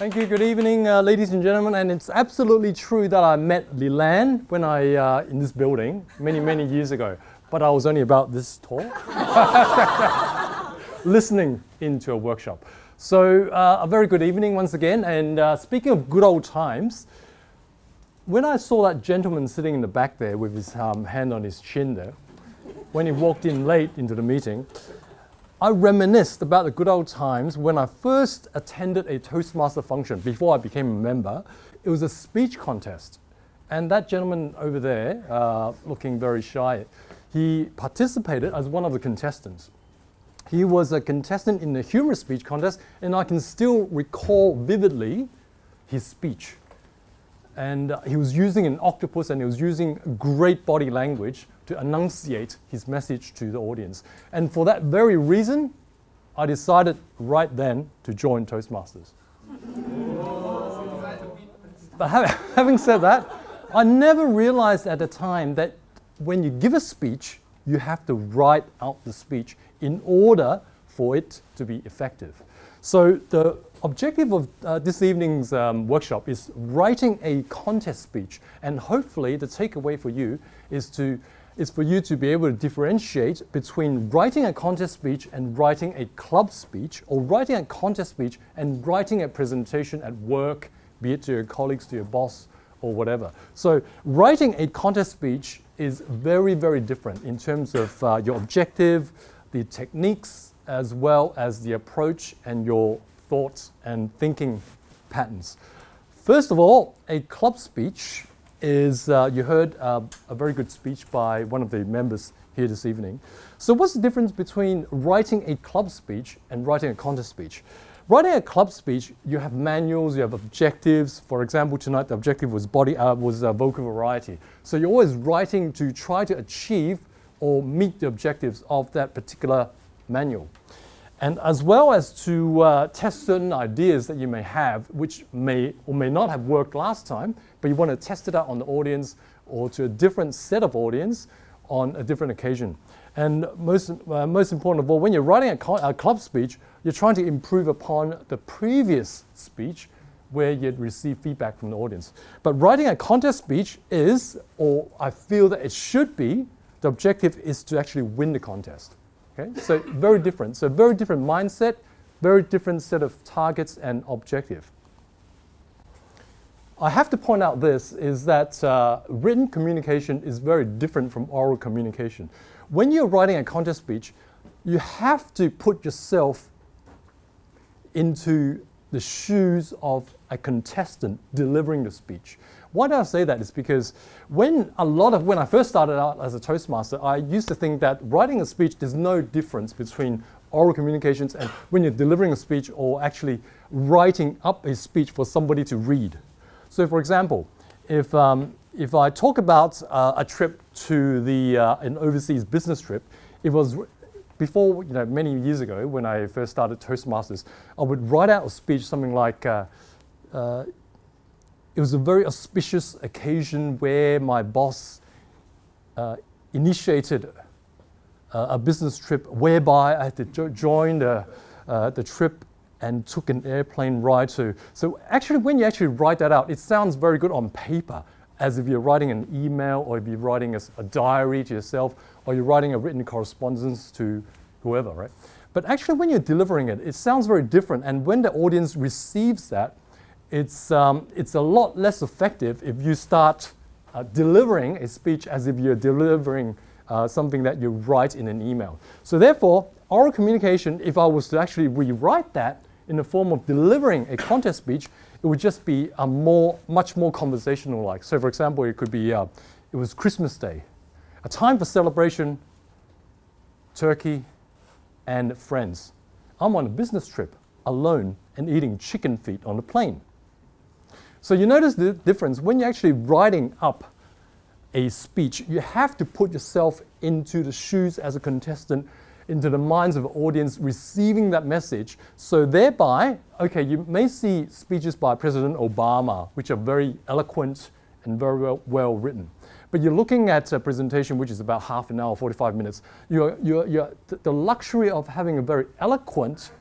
Thank you. Good evening, ladies and gentlemen. And it's absolutely true that I met Leland when in this building many years ago. But I was only about this tall, listening into a workshop. So a very good evening once again. And speaking of good old times, when I saw that gentleman sitting in the back there with his hand on his chin there, when he walked in late into the meeting, I reminisced about the good old times when I first attended a Toastmaster function before I became a member. It was a speech contest. And that gentleman over there, looking very shy, he participated as one of the contestants. He was a contestant in the humorous speech contest, and I can still recall vividly his speech. And he was using an octopus, and he was using great body language to enunciate his message to the audience. And for that very reason, I decided right then to join Toastmasters. But having said that, I never realized at the time that when you give a speech, you have to write out the speech in order for it to be effective. So the objective of this evening's workshop is writing a contest speech, and hopefully the takeaway for you is for you to be able to differentiate between writing a contest speech and writing a club speech, or writing a contest speech and writing a presentation at work, be it to your colleagues, to your boss, or whatever. So writing a contest speech is very different in terms of your objective, the techniques, as well as the approach and your thoughts and thinking patterns. First of all, a club speech is, you heard a very good speech by one of the members here this evening. So what's the difference between writing a club speech and writing a contest speech? Writing a club speech, you have manuals, you have objectives. For example, tonight the objective was vocal variety. So you're always writing to try to achieve or meet the objectives of that particular manual. And as well as to test certain ideas that you may have, which may or may not have worked last time, but you want to test it out on the audience or to a different set of audience on a different occasion. And most important of all, when you're writing a club speech, you're trying to improve upon the previous speech where you'd receive feedback from the audience. But writing a contest speech is, or I feel that it should be, the objective is to actually win the contest. Okay? So very different. So very different mindset, very different set of targets and objective. I have to point out this, is that written communication is very different from oral communication. When you're writing a contest speech, you have to put yourself into the shoes of a contestant delivering the speech. Why do I say that? Is because when I first started out as a Toastmaster, I used to think that writing a speech, there's no difference between oral communications and when you're delivering a speech or actually writing up a speech for somebody to read. So for example, if I talk about a trip to an overseas business trip, it was before, many years ago when I first started Toastmasters, I would write out a speech something like, it was a very auspicious occasion where my boss initiated a business trip whereby I had to join the trip and took an airplane ride to. So actually, when you actually write that out, it sounds very good on paper, as if you're writing an email or if you're writing a diary to yourself or you're writing a written correspondence to whoever, right? But actually, when you're delivering it, it sounds very different. And when the audience receives that, it's a lot less effective if you start delivering a speech as if you're delivering something that you write in an email. So therefore, oral communication, if I was to actually rewrite that in the form of delivering a contest speech, it would just be much more conversational-like. So for example, it could be, it was Christmas Day, a time for celebration, turkey, and friends. I'm on a business trip, alone, and eating chicken feet on a plane. So you notice the difference. When you're actually writing up a speech, you have to put yourself into the shoes as a contestant, into the minds of the audience receiving that message. So thereby, okay, you may see speeches by President Obama, which are very eloquent and very well written. But you're looking at a presentation which is about half an hour, 45 minutes. The luxury of having a very eloquent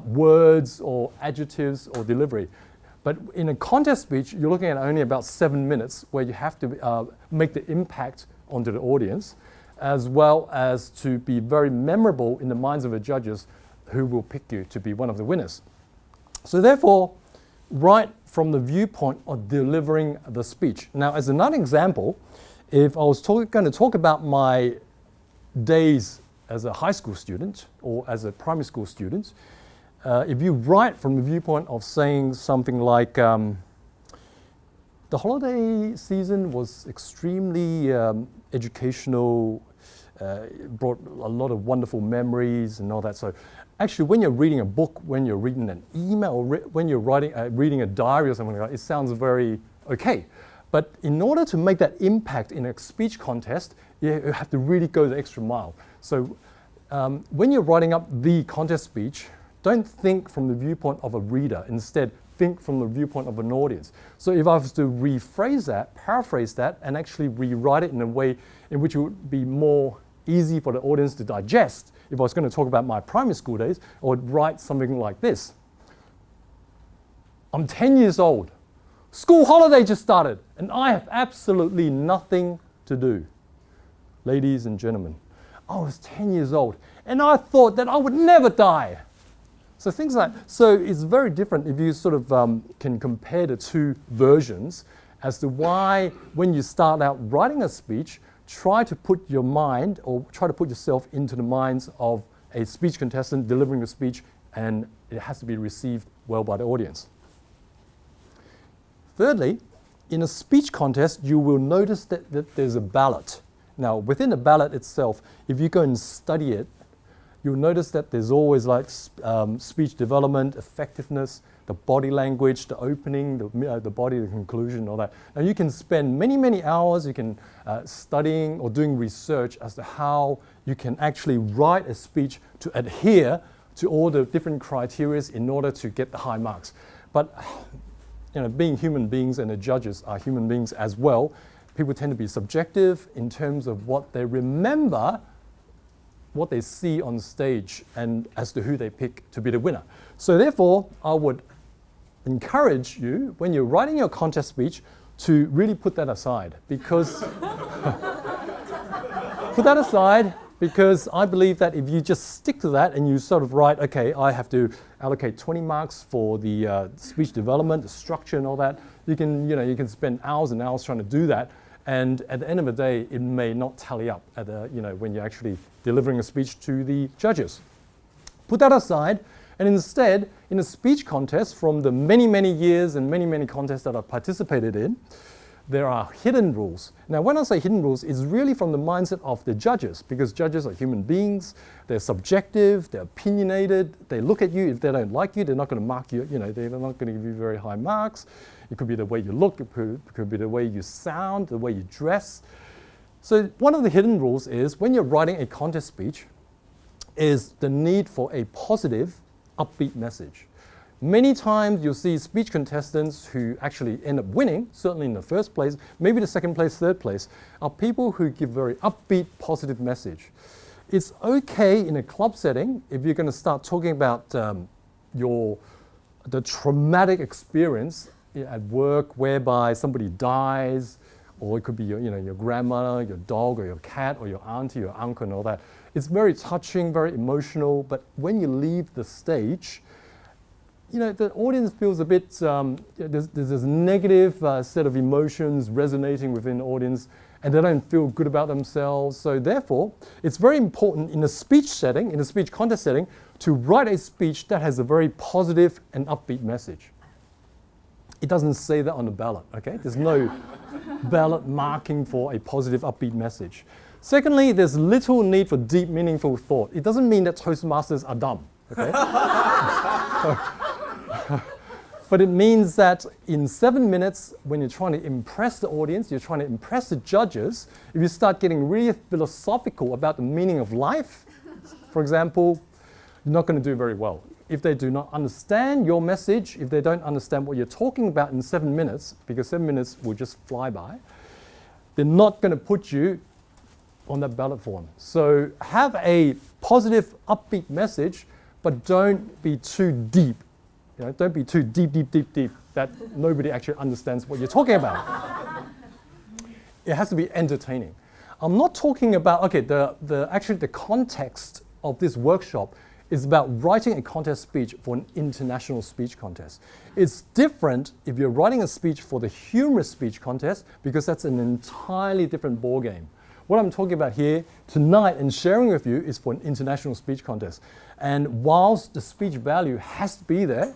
words or adjectives or delivery But in a contest speech, you're looking at only about 7 minutes where you have to make the impact onto the audience, as well as to be very memorable in the minds of the judges who will pick you to be one of the winners. So therefore, write from the viewpoint of delivering the speech. Now, as another example, if I was going to talk about my days as a high school student or as a primary school student, if you write from the viewpoint of saying something like, the holiday season was extremely educational, brought a lot of wonderful memories and all that. So actually, when you're reading a book, when you're reading an email, or when you're reading a diary or something like that, it sounds very okay. But in order to make that impact in a speech contest, you have to really go the extra mile. So when you're writing up the contest speech, don't think from the viewpoint of a reader. Instead, think from the viewpoint of an audience. So if I was to rephrase that, paraphrase that, and actually rewrite it in a way in which it would be more easy for the audience to digest, if I was going to talk about my primary school days, I would write something like this. I'm 10 years old. School holiday just started, and I have absolutely nothing to do. Ladies and gentlemen, I was 10 years old, and I thought that I would never die. So things like, so it's very different if you sort of can compare the two versions as to why when you start out writing a speech, try to put your mind or try to put yourself into the minds of a speech contestant delivering a speech, and it has to be received well by the audience. Thirdly, in a speech contest, you will notice that there's a ballot. Now, within the ballot itself, if you go and study it, you'll notice that there's always like speech development, effectiveness, the body language, the opening, the body, the conclusion, all that. Now you can spend many, many hours, you can studying or doing research as to how you can actually write a speech to adhere to all the different criteria in order to get the high marks. But being human beings, and the judges are human beings as well, people tend to be subjective in terms of what they remember, what they see on stage, and as to who they pick to be the winner. So therefore, I would encourage you, when you're writing your contest speech, to really put that aside, because because I believe that if you just stick to that and you sort of write, okay, I have to allocate 20 marks for the speech development, the structure and all that, you can spend hours and hours trying to do that, and at the end of the day, it may not tally up at when you're actually delivering a speech to the judges. Put that aside, and instead, in a speech contest, from the many, many years and many, many contests that I've participated in, there are hidden rules. Now, when I say hidden rules, it's really from the mindset of the judges, because judges are human beings, they're subjective, they're opinionated, they look at you. If they don't like you, they're not going to mark you, they're not going to give you very high marks. It could be the way you look, it could be the way you sound, the way you dress. So one of the hidden rules is, when you're writing a contest speech, is the need for a positive, upbeat message. Many times you'll see speech contestants who actually end up winning, certainly in the first place, maybe the second place, third place, are people who give very upbeat, positive message. It's okay in a club setting if you're going to start talking about the traumatic experience at work whereby somebody dies, or it could be your grandmother, your dog, or your cat, or your auntie, your uncle, and all that. It's very touching, very emotional, but when you leave the stage, the audience feels a bit, there's this negative set of emotions resonating within the audience, and they don't feel good about themselves. So therefore, it's very important in a speech setting, in a speech contest setting, to write a speech that has a very positive and upbeat message. It doesn't say that on the ballot, okay? There's no ballot marking for a positive, upbeat message. Secondly, there's little need for deep, meaningful thought. It doesn't mean that Toastmasters are dumb, okay? But it means that in 7 minutes, when you're trying to impress the audience, you're trying to impress the judges, if you start getting really philosophical about the meaning of life, for example, you're not going to do very well. If they do not understand your message, if they don't understand what you're talking about in 7 minutes, because 7 minutes will just fly by, they're not going to put you on that ballot form. So have a positive, upbeat message, but don't be too deep. Don't be too deep. that nobody actually understands what you're talking about. It has to be entertaining. I'm not talking about, okay, actually the context of this workshop is about writing a contest speech for an international speech contest. It's different if you're writing a speech for the humorous speech contest, because that's an entirely different ballgame. What I'm talking about here tonight and sharing with you is for an international speech contest. And whilst the speech value has to be there,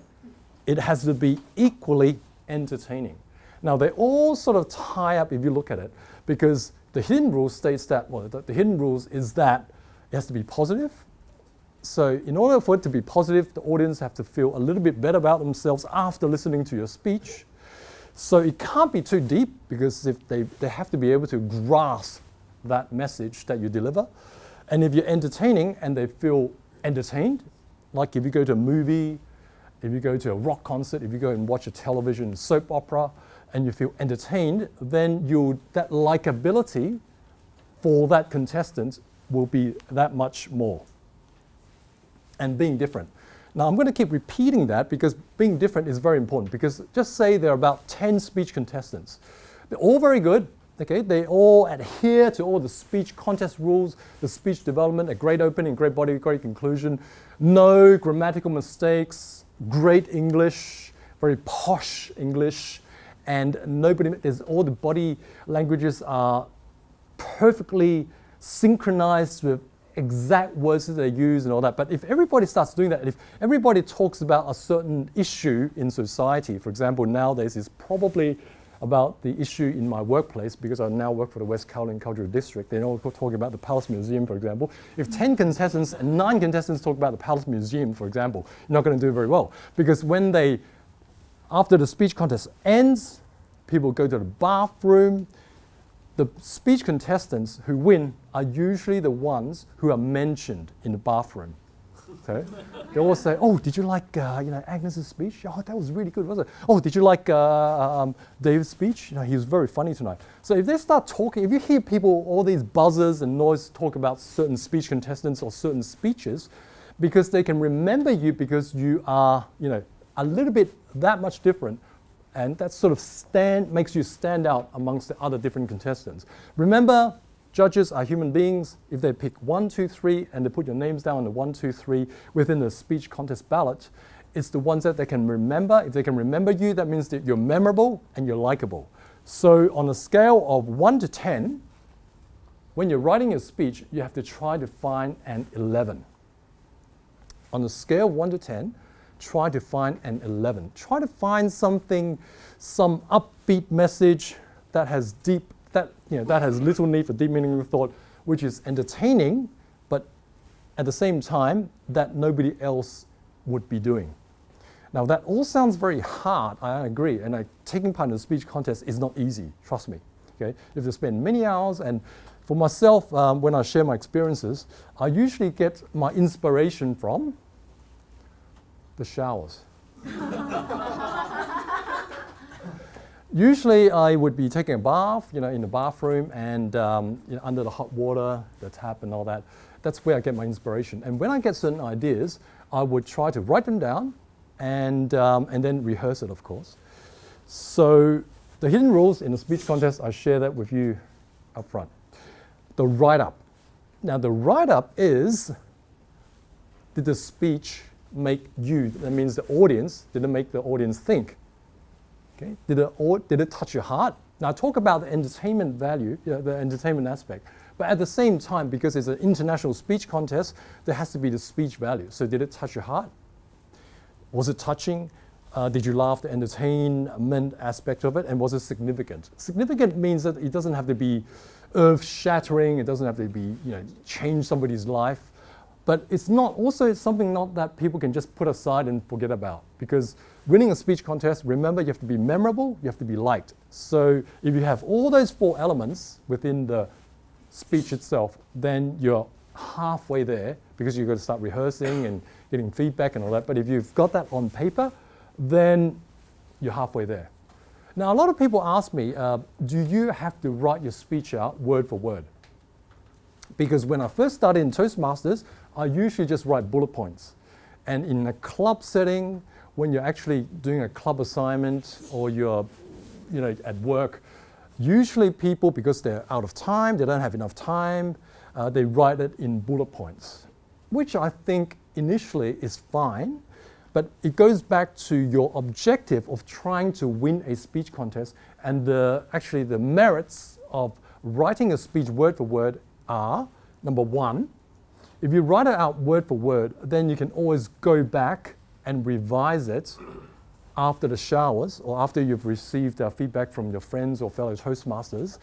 it has to be equally entertaining. Now, they all sort of tie up if you look at it, because the hidden rule states that, well, the hidden rules is that it has to be positive. So in order for it to be positive, the audience have to feel a little bit better about themselves after listening to your speech. So it can't be too deep, because if they have to be able to grasp that message that you deliver. And if you're entertaining and they feel entertained, like if you go to a movie, if you go to a rock concert, if you go and watch a television soap opera and you feel entertained, then that likability for that contestant will be that much more. And being different. Now I'm going to keep repeating that, because being different is very important, because just say there are about 10 speech contestants. They're all very good. Okay, they all adhere to all the speech contest rules, the speech development, a great opening, great body, great conclusion, no grammatical mistakes, great English, very posh English, and there's all the body languages are perfectly synchronized with exact words that they use and all that. But if everybody starts doing that, if everybody talks about a certain issue in society, for example, nowadays is probably about the issue in my workplace, because I now work for the West Kowloon Cultural District. They're all talking about the Palace Museum, for example. If 10 contestants and 9 contestants talk about the Palace Museum, for example, you're not going to do very well. Because after the speech contest ends, people go to the bathroom. The speech contestants who win are usually the ones who are mentioned in the bathroom. Okay? They all say, "Oh, did you like Agnes's speech? Oh, that was really good, wasn't it? Oh, did you like David's speech? He was very funny tonight." So if they start talking, if you hear people, all these buzzers and noise talk about certain speech contestants or certain speeches, because they can remember you because you are, a little bit that much different, and that sort of makes you stand out amongst the other different contestants. Remember, judges are human beings. If they pick 1, 2, 3, and they put your names down on the 1, 2, 3 within the speech contest ballot, it's the ones that they can remember. If they can remember you, that means that you're memorable and you're likable. So on a scale of 1 to 10, when you're writing a speech, you have to try to find an 11. On a scale of 1 to 10, try to find an 11. Try to find some upbeat message that has that has little need for deep meaning of thought, which is entertaining, but at the same time that nobody else would be doing. Now that all sounds very hard, I agree, and taking part in the speech contest is not easy, trust me. Okay? You have to spend many hours, and for myself, when I share my experiences, I usually get my inspiration from the showers. Usually I would be taking a bath, in the bathroom, and under the hot water, the tap and all that. That's where I get my inspiration. And when I get certain ideas, I would try to write them down and then rehearse it, of course. So the hidden rules in the speech contest, I share that with you up front. The write-up. Now the write-up is, did the speech make you, that means the audience, did it make the audience think? Okay. Did it touch your heart? Now talk about the entertainment value, the entertainment aspect. But at the same time, because it's an international speech contest, there has to be the speech value. So did it touch your heart? Was it touching? Did you laugh, the entertainment aspect of it? And was it significant? Significant means that it doesn't have to be earth-shattering. It doesn't have to be, change somebody's life. But it's something not that people can just put aside and forget about. Because winning a speech contest, remember, you have to be memorable, you have to be liked. So if you have all those 4 elements within the speech itself, then you're halfway there, because you've got to start rehearsing and getting feedback and all that. But if you've got that on paper, then you're halfway there. Now, a lot of people ask me, do you have to write your speech out word for word? Because when I first started in Toastmasters, I usually just write bullet points. And in a club setting, when you're actually doing a club assignment or you're at work, usually people, because they're out of time, they don't have enough time, they write it in bullet points, which I think initially is fine, but it goes back to your objective of trying to win a speech contest, and actually the merits of writing a speech word for word are, number one, if you write it out word for word, then you can always go back and revise it after the showers or after you've received feedback from your friends or fellow Toastmasters.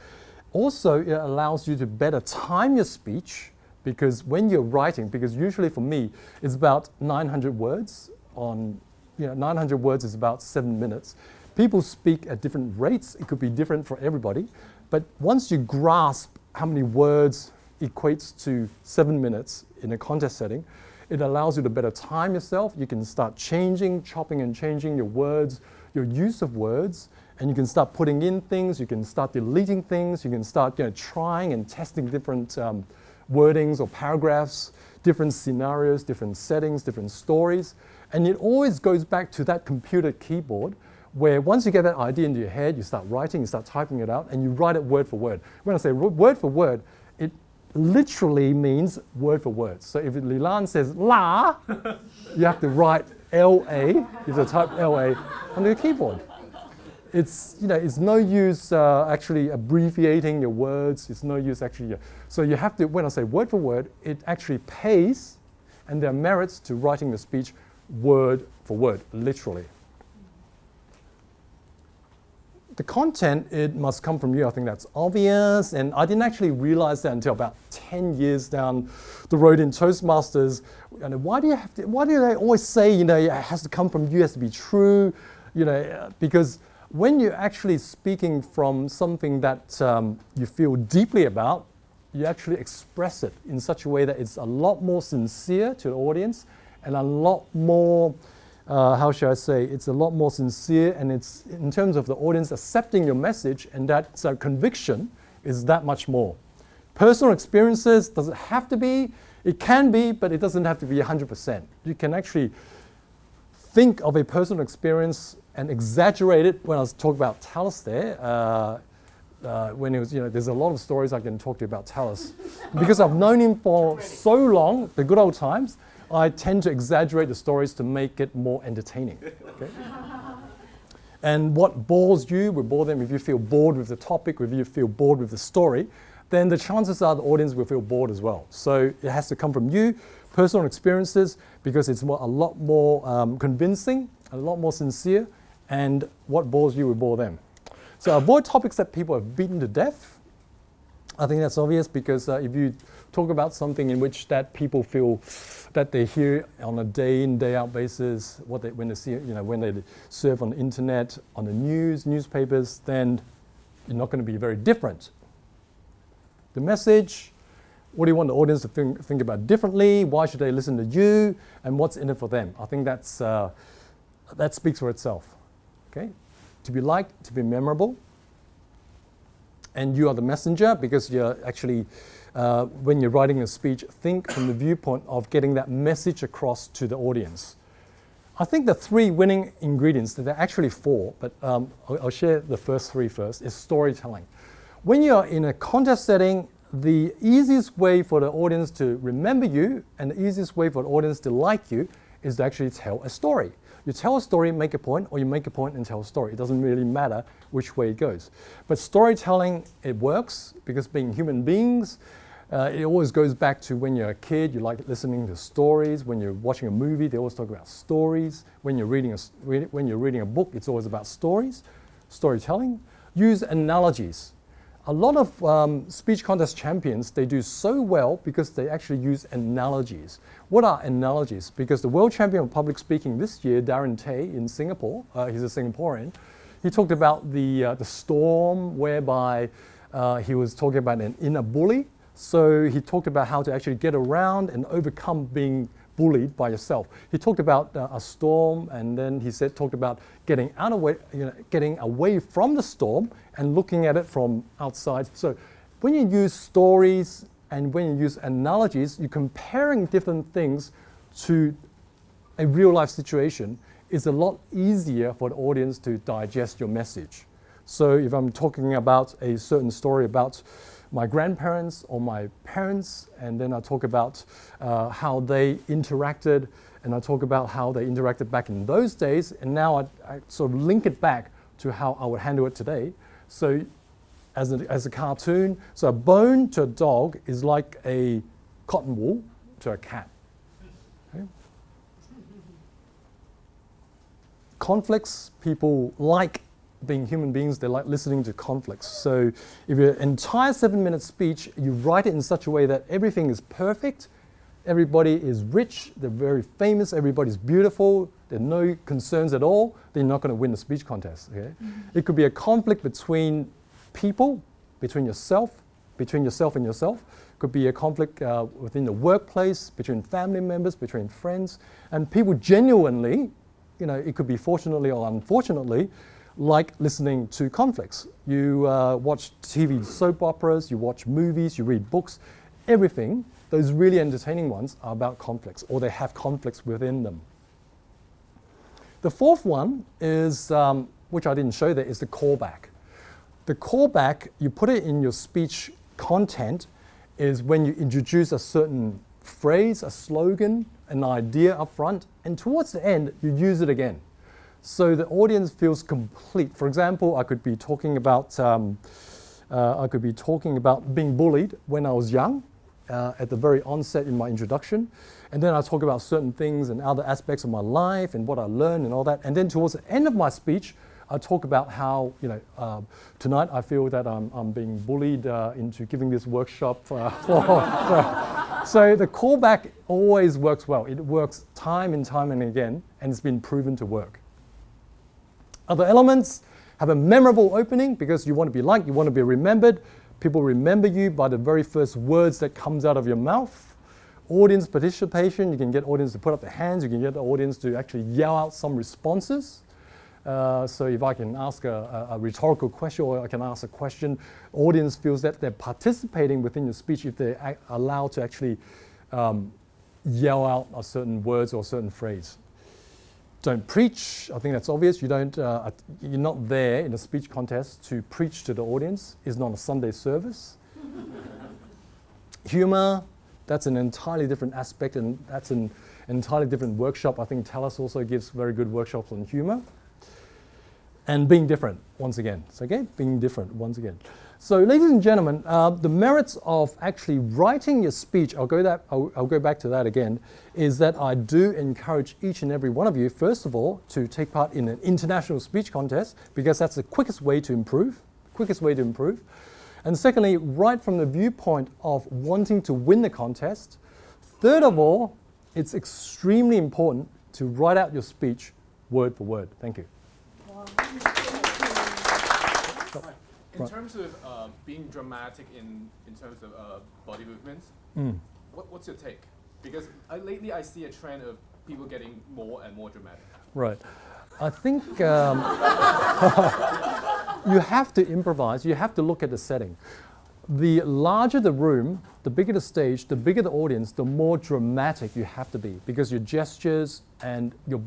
Also, it allows you to better time your speech, because when you're writing, because usually for me, it's about 900 words 900 words is about 7 minutes. People speak at different rates. It could be different for everybody. But once you grasp how many words equates to 7 minutes in a contest setting, it allows you to better time yourself. You can start chopping and changing your words, your use of words, and you can start putting in things, you can start deleting things, you can start trying and testing different wordings or paragraphs, different scenarios, different settings, different stories. And it always goes back to that computer keyboard where once you get that idea into your head, you start writing, you start typing it out, and you write it word for word. When I say word for word, it literally means word for word. So if Lilan says la, you have to write L-A, you have to type L-A on the keyboard. It's no use actually abbreviating your words. It's no use actually. So you have to, when I say word for word, it actually pays, and there are merits to writing the speech word for word, literally. The content, it must come from you. I think that's obvious, and I didn't actually realize that until about 10 years down the road in Toastmasters. Why do they always say it has to come from you, it has to be true? Because when you're actually speaking from something that you feel deeply about, you actually express it in such a way that it's a lot more sincere to the audience and a lot more, how shall I say, it's a lot more sincere, and it's in terms of the audience accepting your message, and that conviction is that much more. Personal experiences, does it have to be? It can be, but it doesn't have to be 100%. You can actually think of a personal experience and exaggerate it. When I was talking about Tallis there, when it was, there's a lot of stories I can talk to you about Tallis. Because I've known him for so long, the good old times, I tend to exaggerate the stories to make it more entertaining. Okay? And what bores you will bore them. If you feel bored with the topic, if you feel bored with the story, then the chances are the audience will feel bored as well. So it has to come from you, personal experiences, because it's a lot more convincing, a lot more sincere, and what bores you will bore them. So avoid topics that people have beaten to death. I think that's obvious, because if you talk about something in which that people feel that they hear on a day in, day out basis, when they see, when they surf on the internet, on the newspapers, then you're not going to be very different. The message, what do you want the audience to think about differently? Why should they listen to you? And what's in it for them? I think that speaks for itself. Okay, to be liked, to be memorable. And you are the messenger, because you're actually, when you're writing a speech, think from the viewpoint of getting that message across to the audience. I think the 3 winning ingredients, there are actually 4, but I'll share the first 3 first, is storytelling. When you're in a contest setting, the easiest way for the audience to remember you and the easiest way for the audience to like you is to actually tell a story. You tell a story, make a point, or you make a point and tell a story. It doesn't really matter which way it goes. But storytelling, it works, because being human beings, it always goes back to when you're a kid, you like listening to stories. When you're watching a movie, they always talk about stories. When you're reading a book, it's always about stories. Storytelling. Use analogies. A lot of speech contest champions, they do so well because they actually use analogies. What are analogies? Because the world champion of public speaking this year, Darren Tay in Singapore, he's a Singaporean, he talked about the storm whereby he was talking about an inner bully. So he talked about how to actually get around and overcome being bullied by yourself. He talked about a storm, and then he talked about getting away from the storm and looking at it from outside. So when you use stories and when you use analogies, you're comparing different things to a real life situation. it's a lot easier for the audience to digest your message. So if I'm talking about a certain story about my grandparents or my parents, and then I talk about how they interacted, and I talk about how they interacted back in those days, and now I sort of link it back to how I would handle it today. So as a cartoon, so a bone to a dog is like a cotton wool to a cat. Okay? Conflicts, people like being human beings, they like listening to conflicts. So if your entire 7-minute speech, you write it in such a way that everything is perfect, everybody is rich, they're very famous, everybody's beautiful, there are no concerns at all, then you're not going to win the speech contest. Okay? Mm-hmm. It could be a conflict between people, between yourself and yourself. It could be a conflict within the workplace, between family members, between friends, and people genuinely, it could be fortunately or unfortunately, like listening to conflicts. You watch TV soap operas, you watch movies, you read books, everything, those really entertaining ones are about conflicts, or they have conflicts within them. The fourth one is, which I didn't show there, is the callback. The callback, you put it in your speech content, is when you introduce a certain phrase, a slogan, an idea up front, and towards the end, you use it again. So the audience feels complete. For example, I could be talking about being bullied when I was young, at the very onset in my introduction, and then I talk about certain things and other aspects of my life and what I learned and all that. And then towards the end of my speech, I talk about how tonight I feel that I'm being bullied into giving this workshop. So the callback always works well. It works time and time and again, and it's been proven to work. Other elements have a memorable opening because you want to be liked, you want to be remembered. People remember you by the very first words that comes out of your mouth. Audience participation, you can get audience to put up their hands, you can get the audience to actually yell out some responses. So if I can ask a rhetorical question or I can ask a question, audience feels that they're participating within your speech if they're allowed to actually yell out a certain words or a certain phrase. Don't preach. I think that's obvious. You're not there in a speech contest to preach to the audience. It's not a Sunday service. Humor, that's an entirely different aspect, and that's an entirely different workshop. I think Talis also gives very good workshops on humor. And being different, once again. So, okay, being different, once again. So, ladies and gentlemen, the merits of actually writing your speech, I'll go back to that again, is that I do encourage each and every one of you, first of all, to take part in an international speech contest, because that's the quickest way to improve. And secondly, right from the viewpoint of wanting to win the contest. Third of all, it's extremely important to write out your speech word for word. Thank you. In terms of being dramatic in terms of body movements, what's your take? Because lately I see a trend of people getting more and more dramatic. Right. I think you have to improvise. You have to look at the setting. The larger the room, the bigger the stage, the bigger the audience, the more dramatic you have to be, because your gestures and your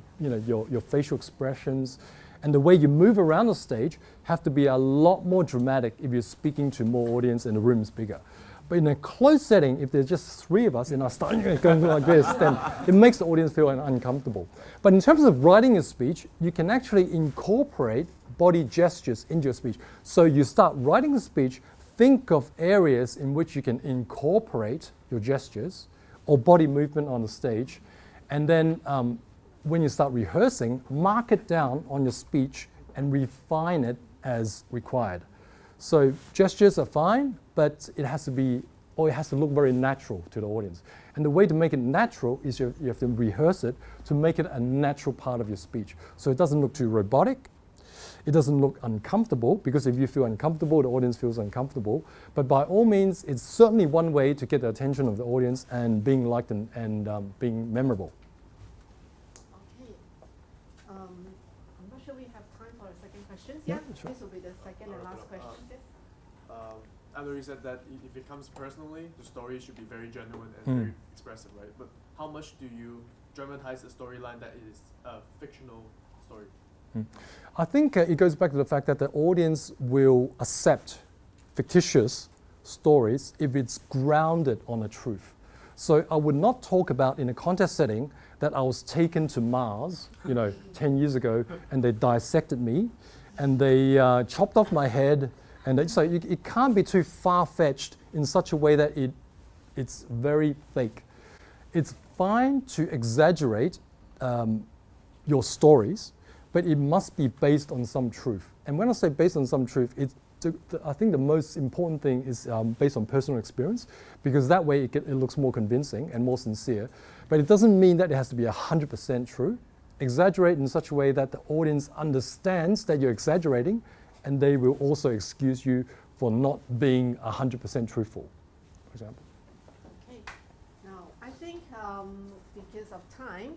facial expressions and the way you move around the stage have to be a lot more dramatic if you're speaking to more audience and the room is bigger. But in a closed setting, if there's just three of us and I start going like this, then it makes the audience feel uncomfortable. But in terms of writing a speech, you can actually incorporate body gestures into your speech. So you start writing a speech, think of areas in which you can incorporate your gestures or body movement on the stage, and then when you start rehearsing, mark it down on your speech and refine it as required. So gestures are fine, but it has to look very natural to the audience. And the way to make it natural is you have to rehearse it to make it a natural part of your speech. So it doesn't look too robotic. It doesn't look uncomfortable, because if you feel uncomfortable, the audience feels uncomfortable. But by all means, it's certainly one way to get the attention of the audience and being liked and being memorable. I'm not sure we have time for a second question. Yeah, sure. This will be the second and last question. I know you said that if it comes personally, the story should be very genuine and very expressive, right? But how much do you dramatize a storyline that is a fictional story? I think it goes back to the fact that the audience will accept fictitious stories if it's grounded on a truth. So I would not talk about in a contest setting that I was taken to Mars, 10 years ago, and they dissected me, and they chopped off my head, and so it can't be too far-fetched in such a way that it's very fake. It's fine to exaggerate your stories, but it must be based on some truth. And when I say based on some truth, I think the most important thing is based on personal experience, because that way it looks more convincing and more sincere. But it doesn't mean that it has to be 100% true. Exaggerate in such a way that the audience understands that you're exaggerating, and they will also excuse you for not being 100% truthful, for example. Okay. Now, I think because of time,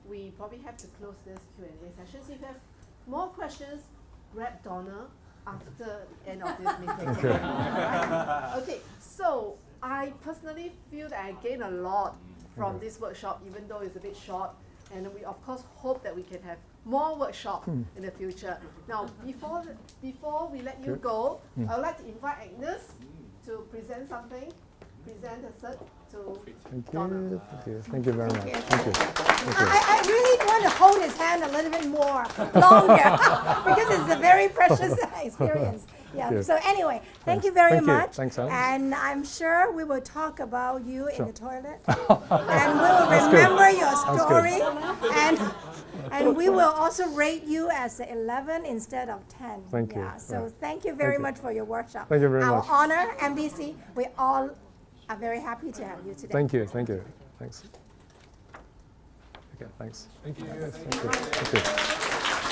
we probably have to close this Q&A session. So if you have more questions, grab Donna after the end of this meeting. Okay. Right? Okay, so I personally feel that I gained a lot from this workshop, even though it's a bit short. And we, of course, hope that we can have more workshops in the future. Now, before we let you go, I would like to invite Agnes to present something, present a cert to Donna. Thank you very much. Thank you. I really want to hold his hand a little bit more longer because it's a very precious experience. Yeah. So anyway, thank you very much. Thanks, Alex. And I'm sure we will talk about you in the toilet, and we will remember your story, and we will also rate you as 11 instead of 10. Thank you. So thank you very much for your workshop. Thank you very much. Our honor, MDC. We all are very happy to have you today. Thank you. Thanks. Okay, thanks. Thank you. Thank you.